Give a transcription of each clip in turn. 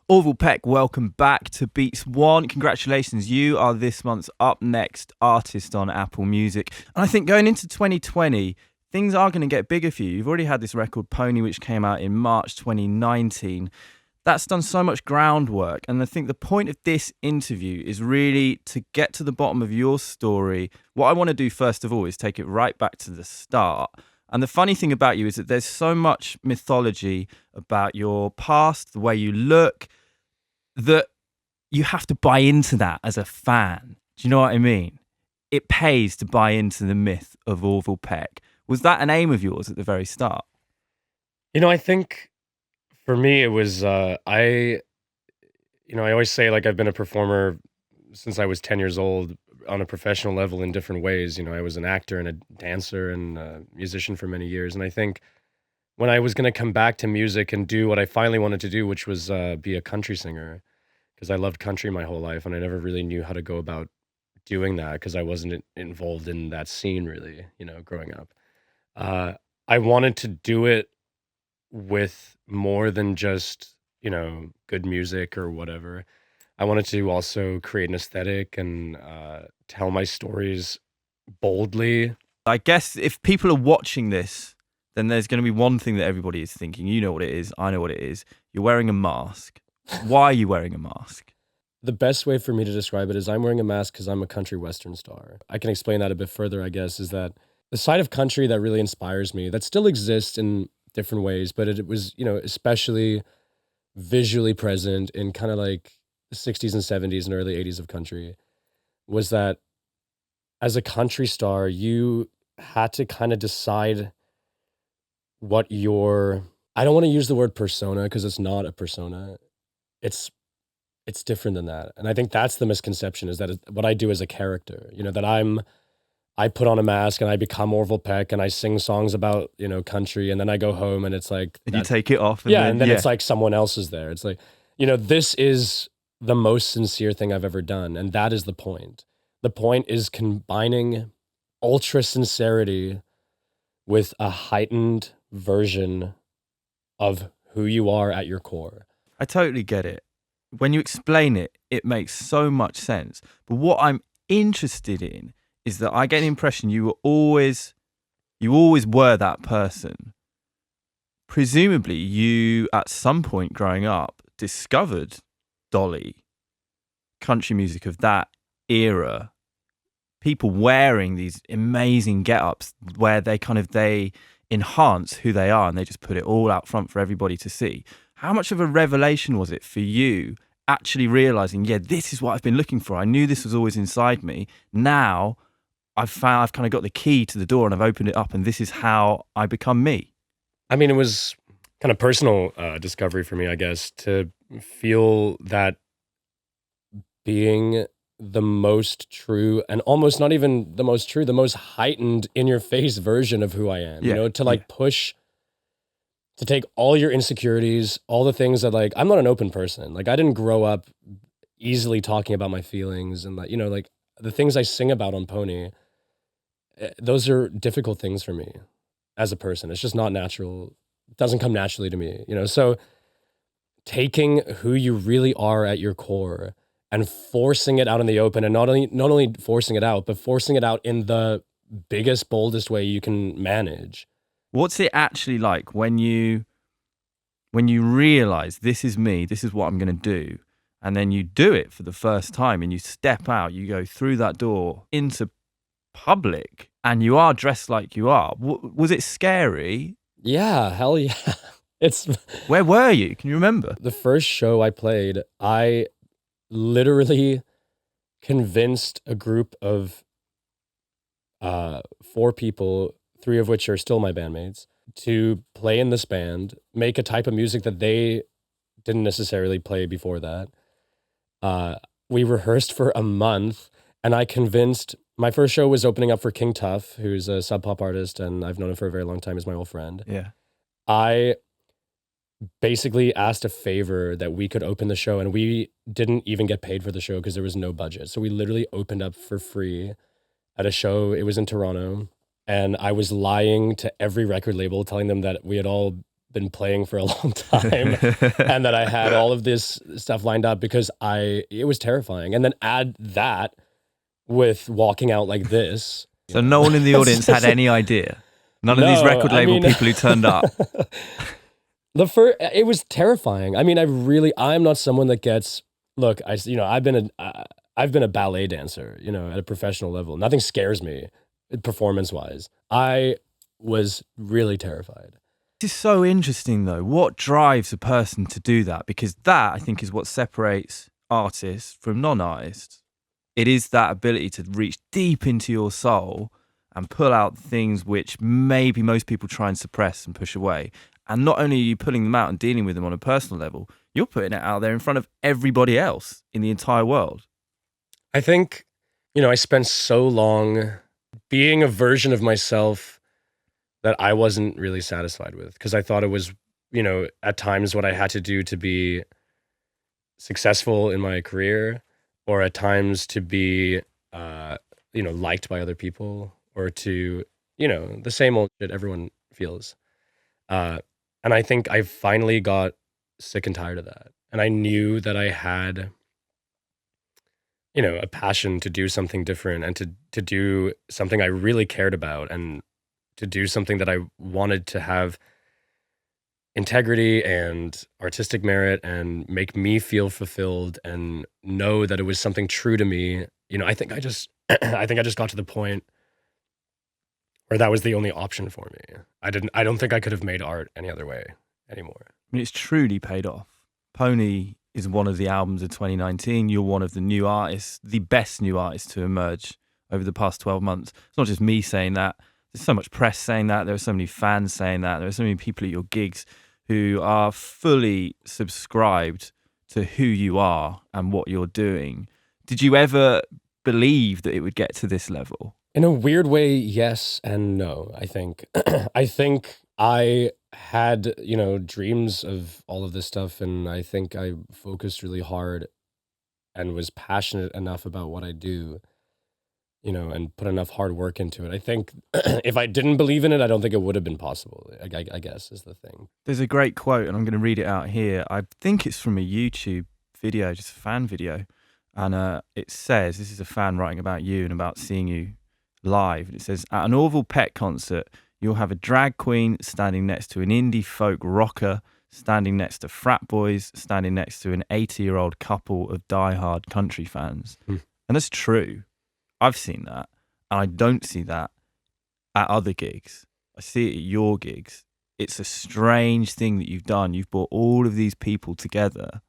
Orville Peck, welcome back to Beats One. Congratulations, you are this month's Up Next artist on Apple Music. And I think going into 2020, things are going to get bigger for you. You've already had this record, Pony, which came out in March 2019. That's done so much groundwork. And I think the point of this interview is really to get to the bottom of your story. What I want to do, first of all, is take it right back to the start. And the funny thing about you is that there's so much mythology about your past, the way you look, that you have to buy into that as a fan. Do you know what I mean? It pays to buy into the myth of Orville Peck. Was that an aim of yours at the very start? I think for me it was I always say like I've been a performer since I was 10 years old on a professional level in different ways. I was an actor and a dancer and a musician for many years, and I think when I was going to come back to music and do what I finally wanted to do, which was be a country singer, because I loved country my whole life and I never really knew how to go about doing that because I wasn't involved in that scene really, growing up. I wanted to do it with more than just, good music or whatever. I wanted to also create an aesthetic and tell my stories boldly. I guess if people are watching this, then there's going to be one thing that everybody is thinking. You know what it is. I know what it is. You're wearing a mask. Why are you wearing a mask? The best way for me to describe it is I'm wearing a mask because I'm a country western star. I can explain that a bit further, I guess, is that the side of country that really inspires me, that still exists in different ways, but it was, especially visually present in kind of like the 60s and 70s and early 80s of country, was that as a country star, you had to kind of decide what your, I don't want to use the word persona because it's not a persona. It's different than that. And I think that's the misconception, is that what I do as a character, that I put on a mask and I become Orville Peck and I sing songs about, country, and then I go home and it's like, And you take it off. And then it's like someone else is there. It's like, this is the most sincere thing I've ever done. And that is the point. The point is combining ultra sincerity with a heightened version of who you are at your core. I totally get it. When you explain it, it makes so much sense. But what I'm interested in is that I get the impression you always were that person. Presumably, you at some point growing up discovered Dolly, country music of that era, people wearing these amazing get-ups where they enhance who they are and they just put it all out front for everybody to see. How much of a revelation was it for you actually realizing, yeah, this is what I've been looking for. I knew this was always inside me. Now I've kind of got the key to the door and I've opened it up, and this is how I become me. I mean, it was kind of personal discovery for me, I guess, to feel that being the most true, and almost not even the most true, the most heightened in your face version of who I am, push, to take all your insecurities, all the things that, like, I'm not an open person. Like, I didn't grow up easily talking about my feelings, and like the things I sing about on Pony, those are difficult things for me as a person. It's just not natural. It doesn't come naturally to me, so taking who you really are at your core and forcing it out in the open, and not only forcing it out, but forcing it out in the biggest, boldest way you can manage. What's it actually like when you realize this is me, this is what I'm going to do, and then you do it for the first time and you step out, you go through that door into public and you are dressed like you are? Was it scary? Yeah, hell yeah. Where were you? Can you remember? The first show I played, I literally convinced a group of 4 people, 3 of which are still my bandmates, to play in this band, make a type of music that they didn't necessarily play before that. We rehearsed for a month, and I convinced, my first show was opening up for King Tuff, who's a sub pop artist, and I've known him for a very long time. He's my old friend. Yeah. I basically asked a favor that we could open the show, and we didn't even get paid for the show because there was no budget. So we literally opened up for free at a show. It was in Toronto, and I was lying to every record label, telling them that we had all been playing for a long time and that I had all of this stuff lined up because it was terrifying. And then add that with walking out like this. So no one in the audience had any idea? None of these No, record label people who turned up? It was terrifying. I mean, I'm not someone that gets, look, I've been a ballet dancer, at a professional level. Nothing scares me performance-wise. I was really terrified. This is so interesting though. What drives a person to do that? Because that, I think, is what separates artists from non-artists. It is that ability to reach deep into your soul and pull out things which maybe most people try and suppress and push away. And not only are you pulling them out and dealing with them on a personal level, you're putting it out there in front of everybody else in the entire world. I think, I spent so long being a version of myself that I wasn't really satisfied with, because I thought it was, at times what I had to do to be successful in my career, or at times to be, liked by other people, or to, the same old shit everyone feels. And I think I finally got sick and tired of that. And I knew that I had, a passion to do something different and to do something I really cared about, and to do something that I wanted to have integrity and artistic merit and make me feel fulfilled and know that it was something true to me. I think I just got to the point where that was the only option for me. I don't think I could have made art any other way anymore. I mean, it's truly paid off. Pony is one of the albums of 2019. You're one of the new artists, the best new artists to emerge over the past 12 months. It's not just me saying that. There's so much press saying that. There are so many fans saying that. There are so many people at your gigs who are fully subscribed to who you are and what you're doing. Did you ever believe that it would get to this level? In a weird way, yes and no, I think. I think I had, dreams of all of this stuff, and I think I focused really hard and was passionate enough about what I do, and put enough hard work into it. I think if I didn't believe in it, I don't think it would have been possible, I guess, is the thing. There's a great quote, and I'm going to read it out here. I think it's from a YouTube video, just a fan video. And it says, this is a fan writing about you and about seeing you live. It says, at an Orville Peck concert, you'll have a drag queen standing next to an indie folk rocker, standing next to frat boys, standing next to an 80-year-old couple of diehard country fans. And that's true. I've seen that. And I don't see that at other gigs. I see it at your gigs. It's a strange thing that you've done. You've brought all of these people together.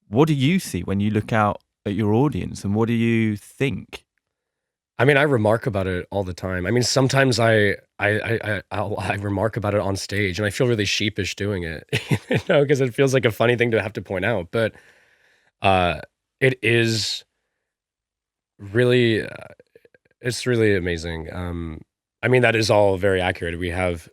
What do you see when you look out at your audience, and what do you think? I mean, I remark about it all the time. I mean, sometimes I remark about it on stage, and I feel really sheepish doing it, because it feels like a funny thing to have to point out. But it is really, it's really amazing. I mean, that is all very accurate. We have,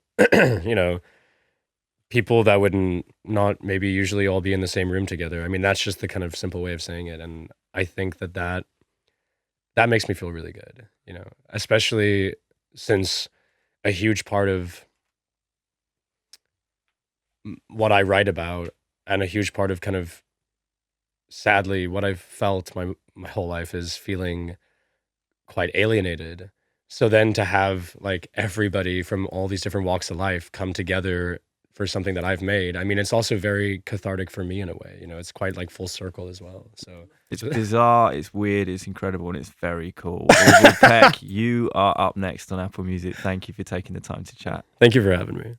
people that would not maybe usually all be in the same room together. I mean, that's just the kind of simple way of saying it. And I think that makes me feel really good, especially since a huge part of what I write about, and a huge part of kind of, sadly, what I've felt my whole life is feeling quite alienated. So then to have like everybody from all these different walks of life come together for something that I've made, I mean, it's also very cathartic for me in a way. It's quite like full circle as well. So it's bizarre, it's weird, it's incredible, and it's very cool. Orville Peck, you are up next on Apple Music. Thank you for taking the time to chat. Thank you for having me.